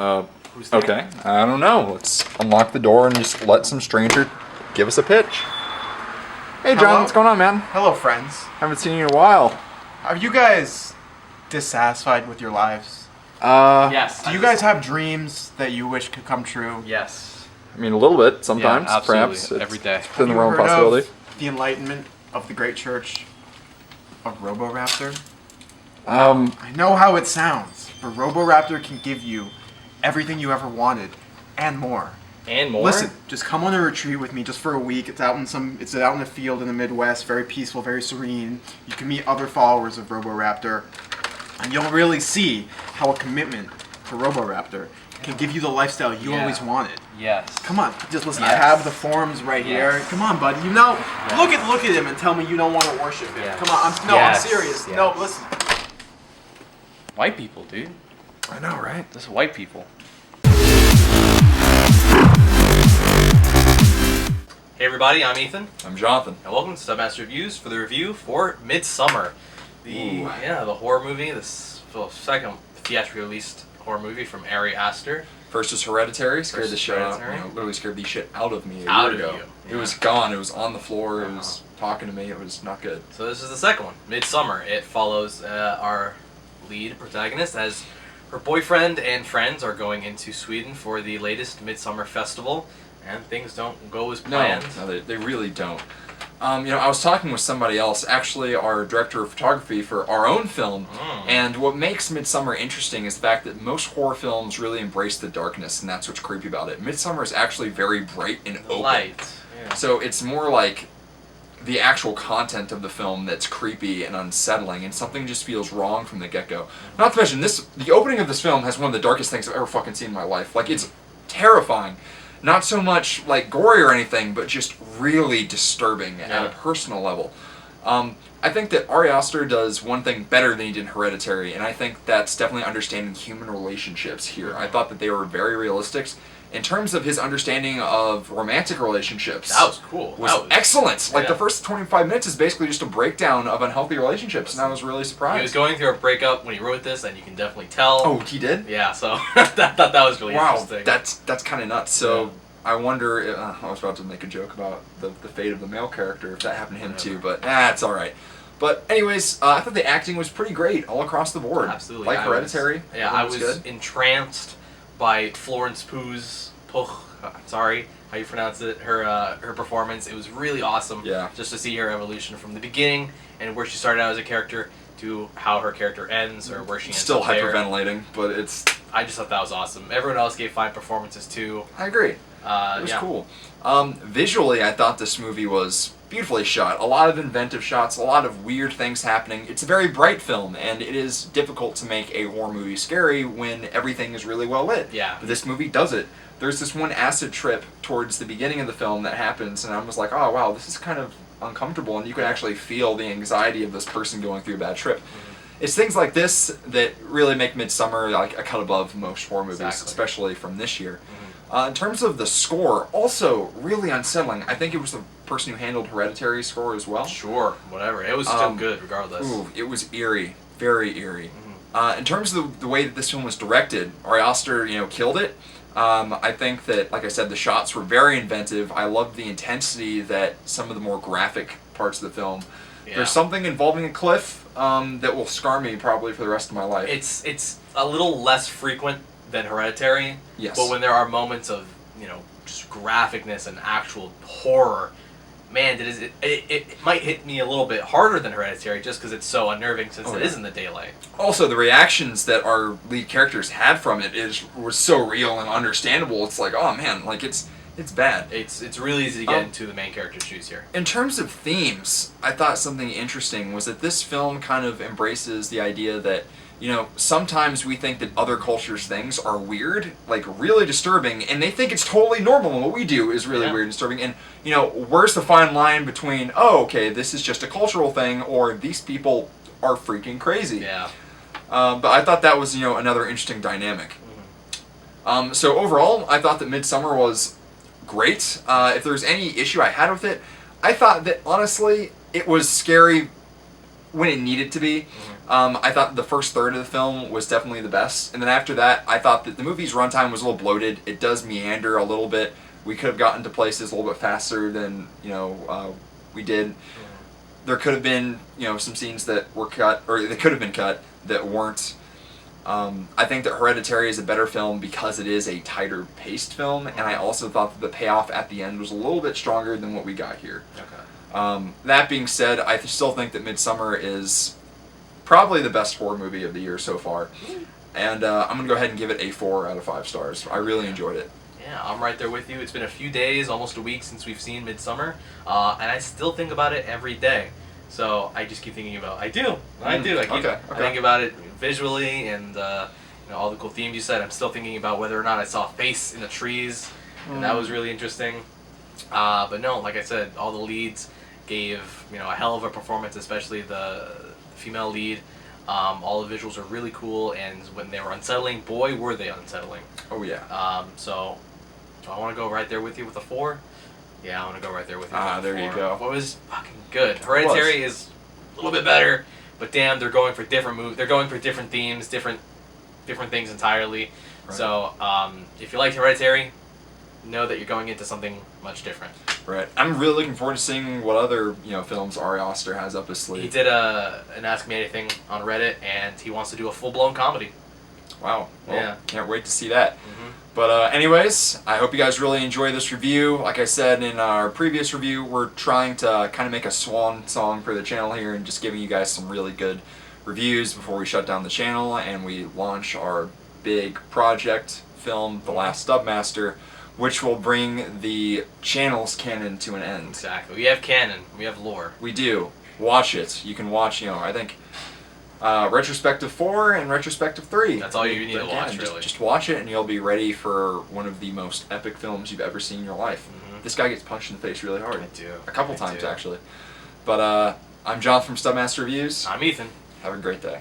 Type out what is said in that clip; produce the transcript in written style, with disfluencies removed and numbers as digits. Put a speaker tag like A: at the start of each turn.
A: Who's there?
B: Okay. I don't know. Let's unlock the door and just let some stranger give us a pitch. Hey, John,
C: Hello?
B: what's going on, man?
C: Hello, friends.
B: Haven't seen you in a while.
C: Are you guys dissatisfied with your lives?
A: Yes.
C: Do you guys have dreams that you wish could come true?
A: Yes.
B: I mean, a little bit sometimes,
A: Yeah, absolutely.
B: perhaps. It's
A: Every day.
B: within the
C: Have you
B: realm of
C: heard
B: possibility.
C: of the enlightenment of the great church of Roboraptor? I know how it sounds, but Roboraptor can give you everything you ever wanted and more.
A: And more?
C: Listen, just come on a retreat with me just for a week. It's out in a field in the Midwest, very peaceful, very serene. You can meet other followers of Roboraptor, and you'll really see how a commitment to Roboraptor can give you the lifestyle you always wanted.
A: Yes.
C: Come on, just listen.
A: Yes.
C: I have the forums right here.
A: Yes.
C: Come on, buddy. You know, look at him and tell me you don't want to worship him.
A: Yes.
C: Come on, I'm
A: Yes.
C: serious.
A: Yes.
C: No, listen.
A: White people, dude.
B: I know, right?
A: This is white people. Hey everybody, I'm Ethan,
B: I'm Jonathan.
A: and welcome to Submaster Reviews for the review for Midsommar. The horror movie, second theatrically released horror movie from Ari Aster.
B: First was Hereditary, scared
A: First
B: the
A: was
B: shit out.
A: Hereditary.
B: Literally scared the shit out of me a
A: Out
B: year
A: of
B: ago.
A: you,
B: It was gone. It was on the floor. It was talking to me. It was not good.
A: So this is the second one, Midsommar. It follows our lead protagonist as her boyfriend and friends are going into Sweden for the latest Midsummer festival, and things don't go as planned.
B: No, they really don't. I was talking with somebody else, actually our director of photography for our own film, and what makes Midsommar interesting is the fact that most horror films really embrace the darkness, and that's what's creepy about it. Midsommar is actually very bright and
A: The
B: open.
A: light. Yeah.
B: So it's more like the actual content of the film that's creepy and unsettling, and something just feels wrong from the get-go. Not to mention, the opening of this film has one of the darkest things I've ever fucking seen in my life. Like, it's terrifying. Not so much, like, gory or anything, but just really disturbing at a personal level. I think that Ari Aster does one thing better than he did in Hereditary, and I think that's definitely understanding human relationships here. I thought that they were very realistic. In terms of his understanding of romantic relationships,
A: That was cool.
B: was
A: That was
B: excellent. Like,
A: yeah.
B: the first 25 mintes is basically just a breakdown of unhealthy relationships, and I was really surprised.
A: He was going through a breakup when he wrote this, and you can definitely tell.
B: Oh, he did?
A: Yeah, so I thought that was really
B: Wow,
A: interesting.
B: that's kind of nuts. So I wonder, I was about to make a joke about the fate of the male character, if that happened to him too, but it's alright. But anyways, I thought the acting was pretty great all across the board.
A: Absolutely.
B: Like
A: I
B: Hereditary.
A: I
B: everything
A: was
B: good.
A: entranced by Florence Pugh's sorry how you pronounce it, her performance. It was really awesome.
B: Yeah.
A: Just to see her evolution from the beginning and where she started out as a character to how her character ends, or where she ends
B: Still
A: up there.
B: hyperventilating, but it's...
A: I just thought that was awesome. Everyone else gave fine performances too.
B: I agree. It was cool. Visually, I thought this movie was beautifully shot. A lot of inventive shots, a lot of weird things happening. It's a very bright film, and it is difficult to make a horror movie scary when everything is really well lit.
A: Yeah.
B: But this movie does it. There's this one acid trip towards the beginning of the film that happens, and I was like, oh wow, this is kind of uncomfortable, and you can actually feel the anxiety of this person going through a bad trip. It's things like this that really make Midsommar like a cut above most horror movies, especially from this year. In terms of the score, also really unsettling. I think it was the person who handled Hereditary score as well.
A: Sure, whatever. It was still good regardless.
B: Ooh, it was eerie, very eerie. In terms of the way that this film was directed, Ari Aster, killed it. I think that, like I said, the shots were very inventive. I loved the intensity that some of the more graphic parts of the film.
A: Yeah.
B: There's something involving a cliff that will scar me probably for the rest of my life.
A: It's a little less frequent than Hereditary.
B: Yes.
A: But when there are moments of, just graphicness and actual horror, man, it might hit me a little bit harder than Hereditary just because it's so unnerving since it is in the daylight.
B: Also, the reactions that our lead characters had from it was so real and understandable. It's like, oh man, like it's bad.
A: It's really easy to get into the main character's shoes here.
B: In terms of themes, I thought something interesting was that this film kind of embraces the idea that, sometimes we think that other cultures' things are weird, like really disturbing, and they think it's totally normal, and what we do is really weird and disturbing. And, where's the fine line between, oh, okay, this is just a cultural thing, or these people are freaking crazy.
A: Yeah.
B: But I thought that was, another interesting dynamic. So overall, I thought that Midsommar was great. If there's any issue I had with it, I thought that, honestly, it was scary when it needed to be. I thought the first third of the film was definitely the best, and then after that, I thought that the movie's runtime was a little bloated. It does meander a little bit. We could have gotten to places a little bit faster than we did. There could have been some scenes that were cut, or they could have been cut that weren't. I think that Hereditary is a better film because it is a tighter paced film, and I also thought that the payoff at the end was a little bit stronger than what we got here.
A: Okay.
B: That being said, I still think that Midsommar is probably the best horror movie of the year so far, and I'm gonna go ahead and give it a 4 out of 5 stars. I really enjoyed it.
A: Yeah, I'm right there with you. It's been a few days, almost a week since we've seen Midsommar, and I still think about it every day. So I just keep thinking about. I do. I think about it visually and all the cool themes you said. I'm still thinking about whether or not I saw a face in the trees, and that was really interesting. But no, like I said, all the leads gave a hell of a performance, especially the female lead. All the visuals are really cool, and when they were unsettling, boy, were they unsettling.
B: Oh yeah.
A: So I want to go right there with you with a 4. Yeah, I want to go right there with you.
B: There you go.
A: What was fucking good? Hereditary is a little bit better, but damn, they're going for different moves. They're going for different themes, different things entirely.
B: Right.
A: So if you like Hereditary, know that you're going into something much different.
B: Right. I'm really looking forward to seeing what other films Ari Aster has up his sleeve.
A: He did an Ask Me Anything on Reddit, and he wants to do a full-blown comedy.
B: Wow. Well,
A: Yeah.
B: Can't wait to see that.
A: Mm-hmm.
B: But anyways, I hope you guys really enjoy this review. Like I said in our previous review, we're trying to kind of make a swan song for the channel here and just giving you guys some really good reviews before we shut down the channel and we launch our big project film, The Last Stubmaster, which will bring the channel's canon to an end.
A: Exactly. We have canon. We have lore.
B: We do. Watch it. You can watch, I think, Retrospective 4 and Retrospective 3.
A: That's all you need to
B: Again,
A: watch, really.
B: Just watch it and you'll be ready for one of the most epic films you've ever seen in your life.
A: Mm-hmm.
B: This guy gets punched in the face really hard.
A: I do.
B: A couple times, actually. But I'm John from Stubmaster Reviews.
A: I'm Ethan.
B: Have a great day.